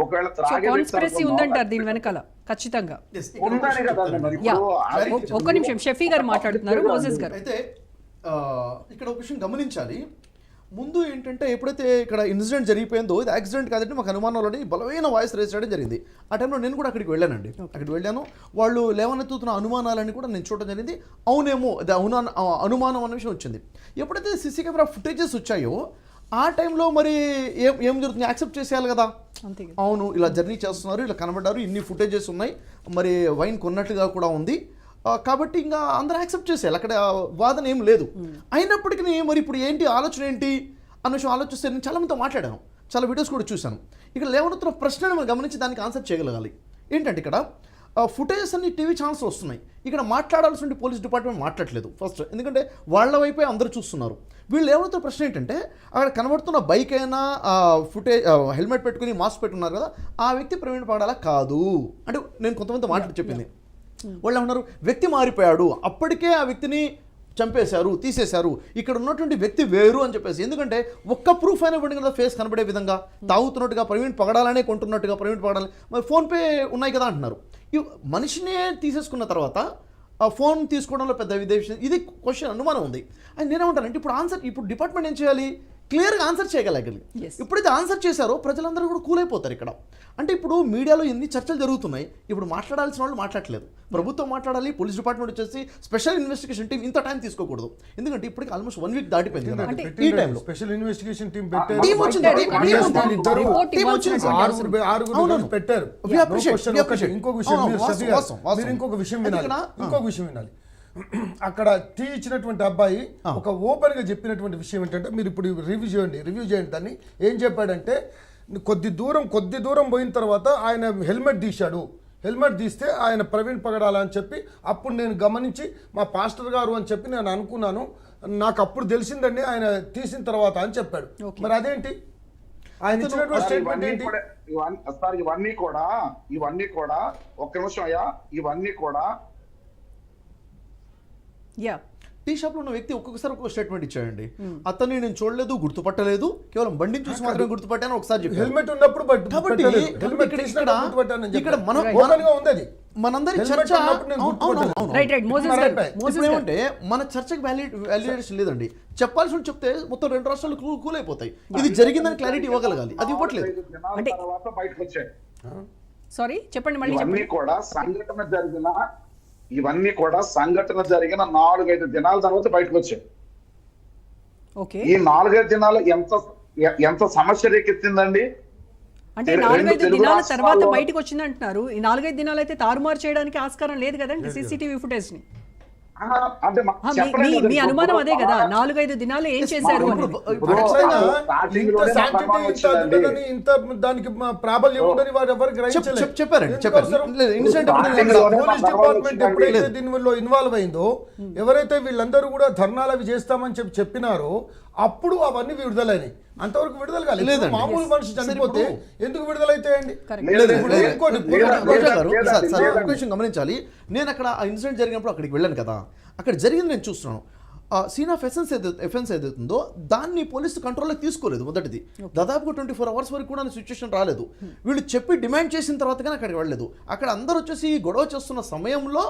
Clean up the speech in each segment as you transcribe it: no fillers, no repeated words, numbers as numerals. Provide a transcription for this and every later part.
ఒకవేళ కాన్స్పిరసీ ఉందంటారు దీని వెనకాల ఖచ్చితంగా. ఉందని కదండి మరి ఇప్పుడు. ఒక్క నిమిషం, షఫీ గారు మాట్లాడుతున్నారు, మోసెస్ గారు. అయితే ఇక్కడ ఒక విషయం గమనించాలి. ముందు ఏంటంటే ఎప్పుడైతే ఇక్కడ ఇన్సిడెంట్ జరిగిపోయిందో ఇది యాక్సిడెంట్ కాదంటే మాకు అనుమానంలోని బలమైన వాయిస్ రేస్ చేయడం జరిగింది. ఆ టైంలో నేను కూడా అక్కడికి వెళ్ళానండి. అక్కడికి వెళ్ళాను, వాళ్ళు లేవనెత్తుతున్న అనుమానాలని కూడా నేను చూడడం జరిగింది. అవునేమో అది అనుమానం అనే విషయం వచ్చింది. ఎప్పుడైతే సీసీ కెమెరా ఫుటేజెస్ వచ్చాయో ఆ టైంలో మరి ఏం జరుగుతుంది, యాక్సెప్ట్ చేసేయాలి కదా. అవును ఇలా జర్నీ చేస్తున్నారు, ఇలా కనబడ్డారు, ఇన్ని ఫుటేజెస్ ఉన్నాయి, మరి వైన్ కొన్నట్టుగా కూడా ఉంది, కాబట్టి ఇంకా అందరూ యాక్సెప్ట్ చేసేయాలి, అక్కడ వాదన ఏం లేదు. అయినప్పటికీ మరి ఇప్పుడు ఏంటి ఆలోచన ఏంటి అన్న విషయం ఆలోచిస్తే నేను చాలా మందితో మాట్లాడాను, చాలా వీడియోస్ కూడా చూశాను. ఇక్కడ లేవనెత్తున్న ప్రశ్నను మనం గమనించి దానికి ఆన్సర్ చేయగలగాలి. ఏంటంటే ఇక్కడ ఫుటేజెస్ అన్ని టీవీ ఛానల్స్ వస్తున్నాయి, ఇక్కడ మాట్లాడాల్సిన పోలీస్ డిపార్ట్మెంట్ మాట్లాడలేదు ఫస్ట్, ఎందుకంటే వాళ్ళ వైపే అందరూ చూస్తున్నారు. వీళ్ళు లేవనెత్తున్న ప్రశ్న ఏంటంటే అక్కడ కనబడుతున్న బైక్ అయినా హెల్మెట్ పెట్టుకుని మాస్క్ పెట్టుకున్నారు కదా, ఆ వ్యక్తి ప్రవీణ్ పగడాల కాదు అంటే నేను కొంతమంది మాట్లాడి చెప్పింది. వాళ్ళు ఏమన్నారు, వ్యక్తి మారిపోయాడు, అప్పటికే ఆ వ్యక్తిని చంపేశారు, తీసేశారు, ఇక్కడ ఉన్నటువంటి వ్యక్తి వేరు అని చెప్పేసి. ఎందుకంటే ఒక్క ప్రూఫ్ అయినా ఇవ్వండి కదా, ఫేస్ కనబడే విధంగా, తాగుతున్నట్టుగా ప్రవీణ్ పగడాలనే కొంటున్నట్టుగా ప్రవీణ్ పగడాలి, మరి ఫోన్పే ఉన్నాయి కదా అంటున్నారు. మనిషినే తీసేసుకున్న తర్వాత ఫోన్ తీసుకోవడంలో పెద్ద విదేశం, ఇది క్వశ్చన్ అనుమానం ఉంది. అని నేనేమంటానంటే ఇప్పుడు ఆన్సర్, ఇప్పుడు డిపార్ట్మెంట్ ఏం చేయాలి, క్లియర్గా ఆన్సర్ చేయగలగాలి. ఎప్పుడైతే ఆన్సర్ చేశారో ప్రజలందరూ కూడా కూల్ అయిపోతారు ఇక్కడ. అంటే ఇప్పుడు మీడియాలో ఎన్ని చర్చలు జరుగుతున్నాయి, ఇప్పుడు మాట్లాడాల్సిన వాళ్ళు మాట్లాడలేదు, ప్రభుత్వం మాట్లాడాలి, పోలీస్ డిపార్ట్మెంట్ వచ్చేసి స్పెషల్ ఇన్వెస్టిగేషన్ టీం ఇంత టైం తీసుకోకూడదు, ఎందుకంటే ఇప్పటికి ఆల్మోస్ట్ 1 వీక్ దాటిపోయింది కదా. ఈ టైంలో స్పెషల్ ఇన్వెస్టిగేషన్ టీం పెట్టారు. ఇంకొక విషయం వినాలి. అక్కడ టీ ఇచ్చినటువంటి అబ్బాయి ఒక ఓపెన్ గా చెప్పినటువంటి విషయం ఏంటంటే, మీరు ఇప్పుడు రివ్యూ చేయండి దాన్ని. ఏం చెప్పాడంటే, కొద్ది దూరం పోయిన తర్వాత ఆయన హెల్మెట్ తీశాడు, హెల్మెట్ తీస్తే ఆయన ప్రవీణ్ పగడాల అని చెప్పి అప్పుడు నేను గమనించి మా పాస్టర్ గారు అని చెప్పి నేను అనుకున్నాను, నాకు అప్పుడు తెలిసిందండి ఆయన తీసిన తర్వాత అని చెప్పాడు. మరి అదేంటి ఆయన ఇచ్చినటువంటి స్టేట్మెంట్ ఏంటి? ఇవన్నీ కూడా ఒక్క నిమిషం అయ్యా, ఇవన్నీ కూడా టీ షాప్ లో ఉన్న వ్యక్తి ఒక్కొక్కసారి ఒక్కొక్క స్టేట్మెంట్ ఇచ్చాడండి. అతన్ని నేను చూడలేదు, గుర్తుపట్టలేదు, కేవలం బండిని చూసి మాత్రమే గుర్తుపట్టాను ఒకసారి చెప్పి. హెల్మెట్ ఉన్నప్పుడు ఇక్కడ మనందరి చర్చ ఏమంటే మన చర్చకి వాల్యుయేషన్ లేదండి. చెప్పాల్సి చెప్తే మొత్తం 2 రాష్ట్రాలు కూల్ అయిపోతాయి. ఇది జరిగిందని క్లారిటీ ఇవ్వగలగాలి, అది ఇవ్వట్లేదు. సారీ చెప్పండి మళ్ళీ. ఇవన్నీ కూడా సంఘటన జరిగిన 4-5 దినాల తర్వాత బయటకు వచ్చాయి. ఈ 4-5 దినాలు ఎంత సమస్య రేకెత్తిందండి. అంటే 4-5 దినాల తర్వాత బయటకు వచ్చింది అంటున్నారు. ఈ 4-5 దినాలు అయితే తారుమారు చేయడానికి ఆస్కారం లేదు కదండి సీసీటీవీ ఫుటేజ్ ని. మీ అనుమానం అదే కదా, 4-5 దినాలు ఏం చేశారు అని. దానికి ప్రాబల్యం ఉందని వారు ఎవరు చెప్పారండి. దీనిలో ఇన్వాల్వ్ అయిందో, ఎవరైతే వీళ్ళందరూ కూడా ధర్నాలు అవి చేస్తామని చెప్పినారో అప్పుడు అవన్నీ విడుదలైనాయి. అంతవరకు విడుదల కాలేదు. మామూలు మనిషి చనిపోతే ఎందుకు విడుదలైతాయండి? గమనించాలి. నేను అక్కడ ఆ ఇన్సిడెంట్ జరిగినప్పుడు అక్కడికి వెళ్ళాను కదా, అక్కడ జరిగింది నేను చూస్తున్నాను. సీన్ ఆఫ్ ఎఫెన్స్ ఏదైతుందో దాన్ని పోలీసు కంట్రోల్లోకి తీసుకోలేదు. మొదటిది దాదాపుగా 24 అవర్స్ వరకు కూడా సిచ్యువేషన్ రాలేదు. వీళ్ళు చెప్పి డిమాండ్ చేసిన తర్వాత కానీ అక్కడికి వెళ్ళలేదు. అక్కడ అందరూ వచ్చేసి గొడవ చేస్తున్న సమయంలో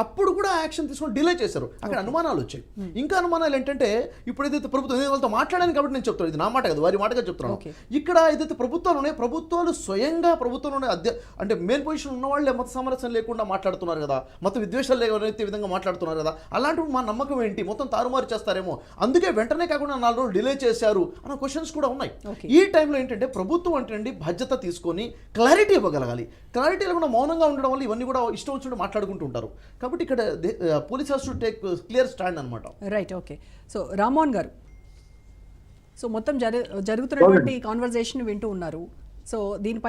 అప్పుడు కూడా యాక్షన్ తీసుకొని డిలే చేశారు. అక్కడ అనుమానాలు వచ్చాయి. ఇంకా అనుమానాలు ఏంటంటే, ఇప్పుడు ఏదైతే ప్రభుత్వం వాళ్ళతో మాట్లాడాను కాబట్టి నేను చెప్తాను, ఇది నా మాట కదా, వారి మాటగా చెప్తున్నాను. ఇక్కడ ఏదైతే ప్రభుత్వాలు ఉన్నాయో, ప్రభుత్వాలు స్వయంగా ప్రభుత్వంలోనే అంటే మెయిన్ పొజిషన్ ఉన్న వాళ్ళే మత సామరస్యం లేకుండా మాట్లాడుతున్నారు కదా, మత విద్వేషాలు లేకపోతే విధంగా మాట్లాడుతున్నారు కదా, అలాంటివి మా నమ్మకం ఏంటి, మొత్తం తారుమారు చేస్తారేమో, అందుకే వెంటనే కాకుండా 4 రోజులు డిలే చేశారు అన్న క్వశ్చన్స్ కూడా ఉన్నాయి. ఈ టైంలో ఏంటంటే ప్రభుత్వం అంటే బాధ్యత తీసుకొని క్లారిటీ ఇవ్వగలగాలి. క్లారిటీ లేకుండా మౌనంగా ఉండడం వల్ల ఇవన్నీ కూడా ఇష్టం వచ్చినట్టు మాట్లాడుకుంటూ ఉంటారు. కాబట్టి ఇక్కడ police has to take clear stand అన్నమాట. Right, okay. So Rammohan garu, so మొత్తం జరుగుతున్నటువంటి కాన్వర్జేషన్ వింటూ ఉన్నారు. సో దీనిపైన